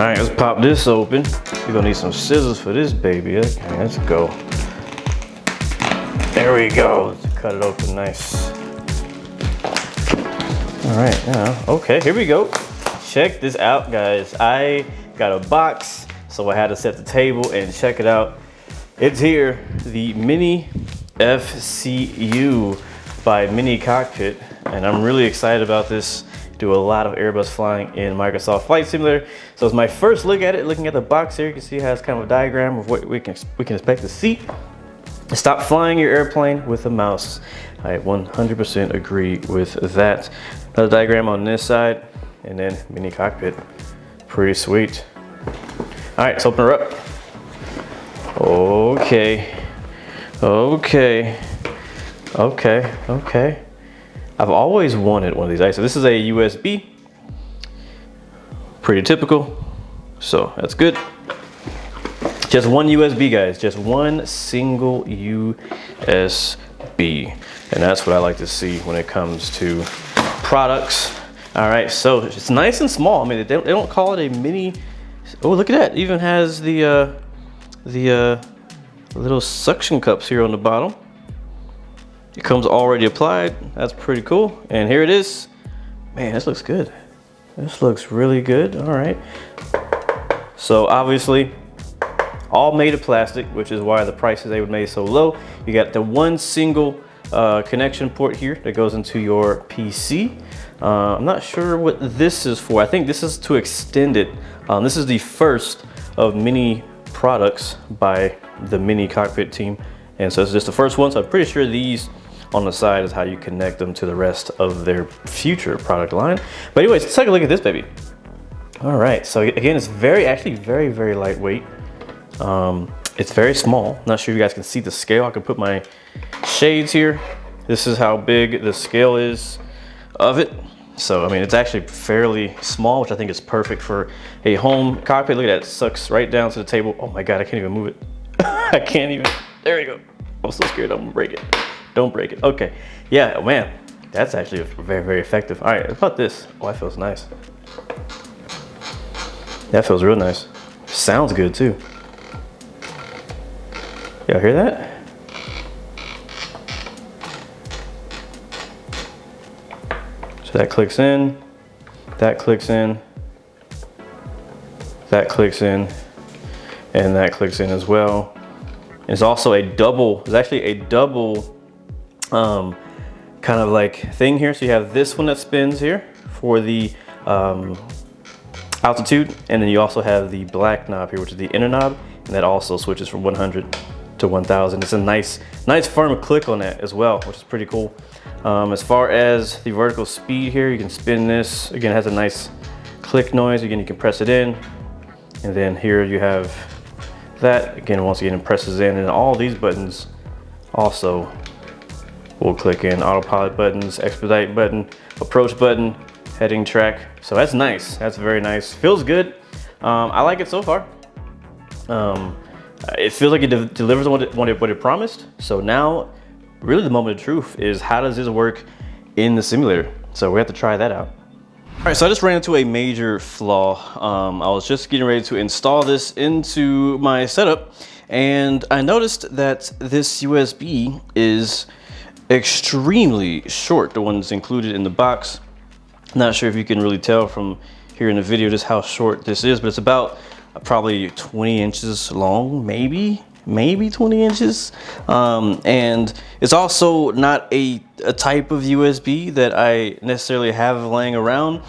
right, let's pop this open. We're gonna need some scissors for this baby. Okay, let's go. There we go. Let's cut it open nice. All right, yeah, okay, here we go. Check this out, guys. I got a box, so I had to set the table and check it out. It's here, the miniFCU by miniCockpit, and I'm really excited about this. Do a lot of Airbus flying in Microsoft Flight Simulator. So it's my first look at it. Looking at the box here, you can see it has kind of a diagram of what we can expect to see. Stop flying your airplane with a mouse. I 100% agree with that. Another diagram on this side, and then miniCockpit. Pretty sweet. All right, let's open her up. Okay. I've always wanted one of these. So this is a USB. Pretty typical. So that's good. Just one USB, guys. Just one single USB. And that's what I like to see when it comes to products. All right, so it's nice and small. I mean, they don't call it a mini. Oh, look at that. It even has the little suction cups here on the bottom. It comes already applied. That's pretty cool. And here it is. Man, this looks good. This looks really good. All right. So obviously, all made of plastic, which is why the prices they would make so low. You got the one single connection port here that goes into your PC. I'm not sure what this is for. I think this is to extend it. This is the first of many products by the miniCockpit team. And so it's just the first one. So I'm pretty sure these on the side is how you connect them to the rest of their future product line. But anyways, let's take a look at this baby. All right, so again, it's actually very lightweight. It's very small. Not sure if you guys can see the scale. I can put my shades here. This is how big the scale is of it. So, I mean, it's actually fairly small, which I think is perfect for a home cockpit. Look at that, it sucks right down to the table. Oh my God, I can't even move it. I can't even, there we go. I'm so scared I'm gonna break it. Don't break it, okay. Yeah, oh man, that's actually very effective. All right, how about this? Oh, that feels nice. That feels real nice. Sounds good too. Y'all hear that? So that clicks in, that clicks in, that clicks in, and that clicks in as well. It's also a double, it's actually a double kind of like thing here. So you have this one that spins here for the altitude, and then you also have the black knob here, which is the inner knob, and that also switches from 100 to 1000. It's a nice firm click on that as well, which is pretty cool. As far as the vertical speed here, you can spin this. Again, it has a nice click noise. Again, you can press it in, and then here you have that. Again, once again, it presses in, and all these buttons also will click in. Autopilot buttons, expedite button, approach button, heading track. So that's nice. That's very nice. Feels good. I like it so far. It feels like it delivers what it promised. So now, really the moment of truth is, how does this work in the simulator? So we have to try that out. All right, so I just ran into a major flaw. I was just getting ready to install this into my setup, and I noticed that this USB is extremely short, the one that's included in the box. Not sure if you can really tell from here in the video just how short this is, but it's about probably 20 inches long, maybe 20 inches. And it's also not a type of USB that I necessarily have laying around.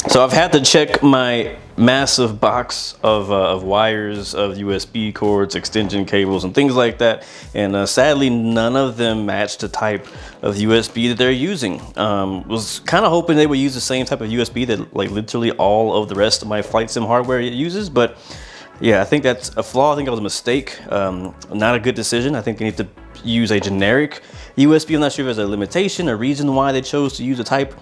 So I've had to check my massive box of wires, of USB cords, extension cables, and things like that. And sadly, none of them match the type of USB that they're using. Was kind of hoping they would use the same type of USB that like literally all of the rest of my flight sim hardware uses, but yeah, I think that's a flaw. I think it was a mistake. Not a good decision. I think they need to use a generic USB. I'm not sure if there's a limitation, a reason why they chose to use the type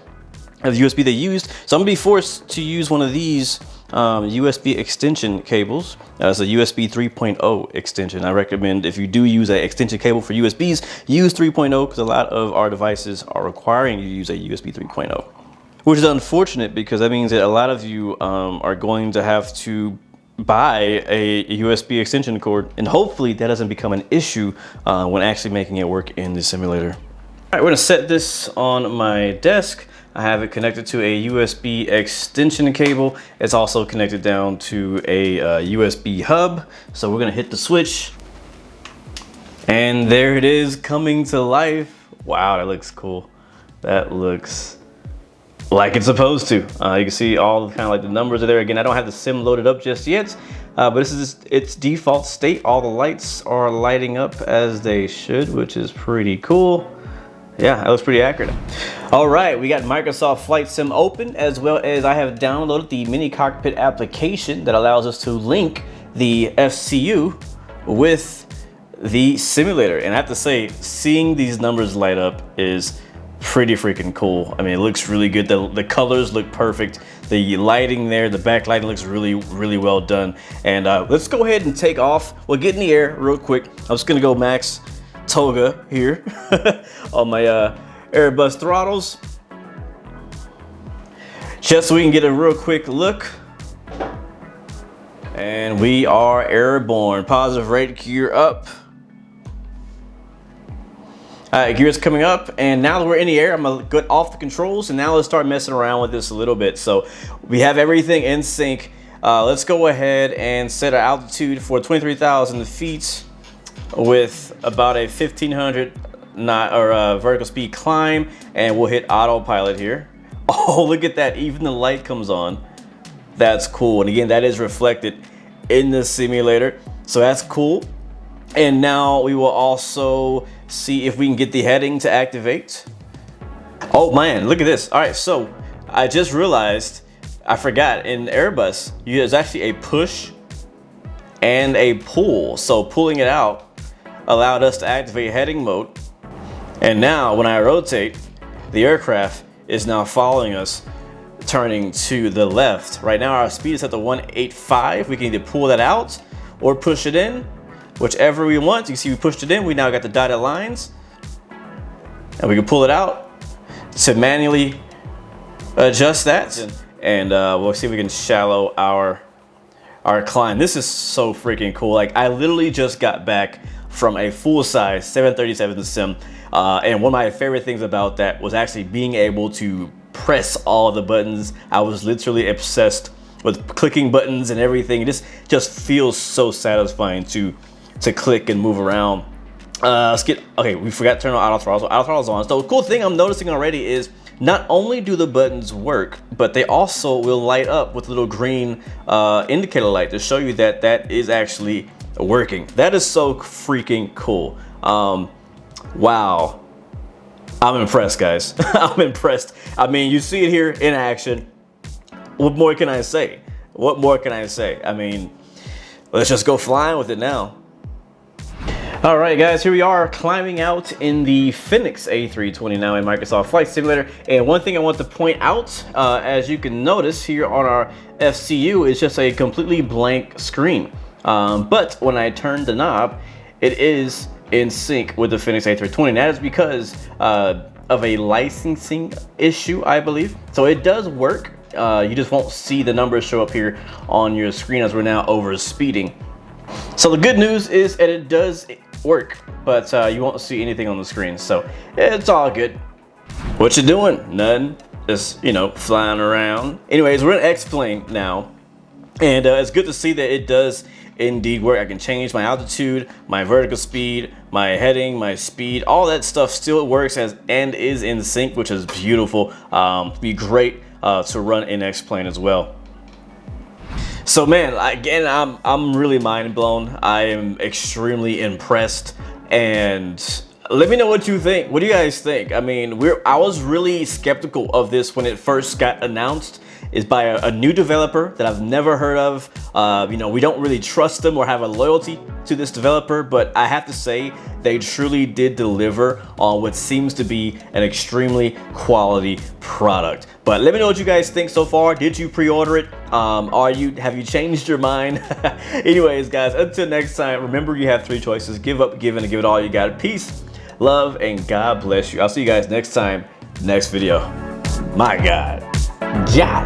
of USB they used. So I'm gonna be forced to use one of these USB extension cables. It's a USB 3.0 extension. I recommend, if you do use an extension cable for USBs, use 3.0, because a lot of our devices are requiring you to use a USB 3.0. which is unfortunate because that means that a lot of you are going to have to buy a USB extension cord, and hopefully that doesn't become an issue when actually making it work in the simulator. All right, we're gonna set this on my desk. I have it connected to a USB extension cable. It's also connected down to a USB hub. So we're gonna hit the switch, and there it is coming to life. Wow, that looks cool. That looks like it's supposed to. You can see all kind of like the numbers are there. Again, I don't have the sim loaded up just yet, but this is its default state. All the lights are lighting up as they should, which is pretty cool. Yeah, that looks pretty accurate. All right, we got Microsoft Flight Sim open, as well as I have downloaded the miniCockpit application that allows us to link the FCU with the simulator. And I have to say, seeing these numbers light up is pretty freaking cool. I mean, it looks really good. The colors look perfect. The lighting there, the backlighting looks really, really well done. And let's go ahead and take off. We'll get in the air real quick. I'm just gonna go max toga here on my Airbus throttles, just so we can get a real quick look. And we are airborne. Positive rate, gear up. All right, gear's coming up, and now that we're in the air, I'm gonna get off the controls, and now let's start messing around with this a little bit. So we have everything in sync. Let's go ahead and set our altitude for 23,000 feet with about a 1,500 knot or vertical speed climb, and we'll hit autopilot here. Oh, look at that, even the light comes on. That's cool. And again, that is reflected in the simulator, so that's cool. And now we will also see if we can get the heading to activate. Oh man, look at this. All right, so I just realized, I forgot, in Airbus, there's actually a push and a pull. So pulling it out allowed us to activate heading mode. And now when I rotate, the aircraft is now following us, turning to the left. Right now our speed is at the 185. We can either pull that out or push it in, whichever we want. You see we pushed it in, we now got the dotted lines. And we can pull it out to manually adjust that. And we'll see if we can shallow our climb. This is so freaking cool. Like, I literally just got back from a full-size 737 sim, and one of my favorite things about that was actually being able to press all the buttons. I was literally obsessed with clicking buttons and everything. It just feels so satisfying to click and move around. Let's get, okay, we forgot to turn on auto throttle. So auto throttle's on. So the cool thing I'm noticing already is not only do the buttons work, but they also will light up with a little green indicator light to show you that that is actually working. That is so freaking cool. Wow. I'm impressed, guys. I'm impressed. I mean, you see it here in action. What more can I say? What more can I say? I mean, let's just go flying with it now. All right, guys, here we are climbing out in the Fenix A320 now in Microsoft Flight Simulator. And one thing I want to point out, as you can notice here on our FCU, is just a completely blank screen. But when I turn the knob, it is in sync with the Fenix A320. That is because of a licensing issue, I believe. So it does work. You just won't see the numbers show up here on your screen as we're now over speeding. So the good news is that it does work, but you won't see anything on the screen, so it's all good. What you doing? Nothing. Just, you know, flying around. Anyways, we're in X-plane now, and it's good to see that it does indeed work. I can change my altitude, my vertical speed, my heading, my speed, all that stuff still works and is in sync, which is beautiful. Be great to run in X-plane as well. So man, again, I'm really mind blown. I am extremely impressed, and let me know what you think. What do you guys think? I mean, I was really skeptical of this when it first got announced. It's by a new developer that I've never heard of. You know, we don't really trust them or have a loyalty to this developer, but I have to say they truly did deliver on what seems to be an extremely quality product. But let me know what you guys think so far. Did you pre-order it? Have you changed your mind? Anyways, guys, until next time, remember you have 3 choices: give up, give in, and give it all you got. Peace, love, and God bless you. I'll see you guys next time, next video. My God. Ja.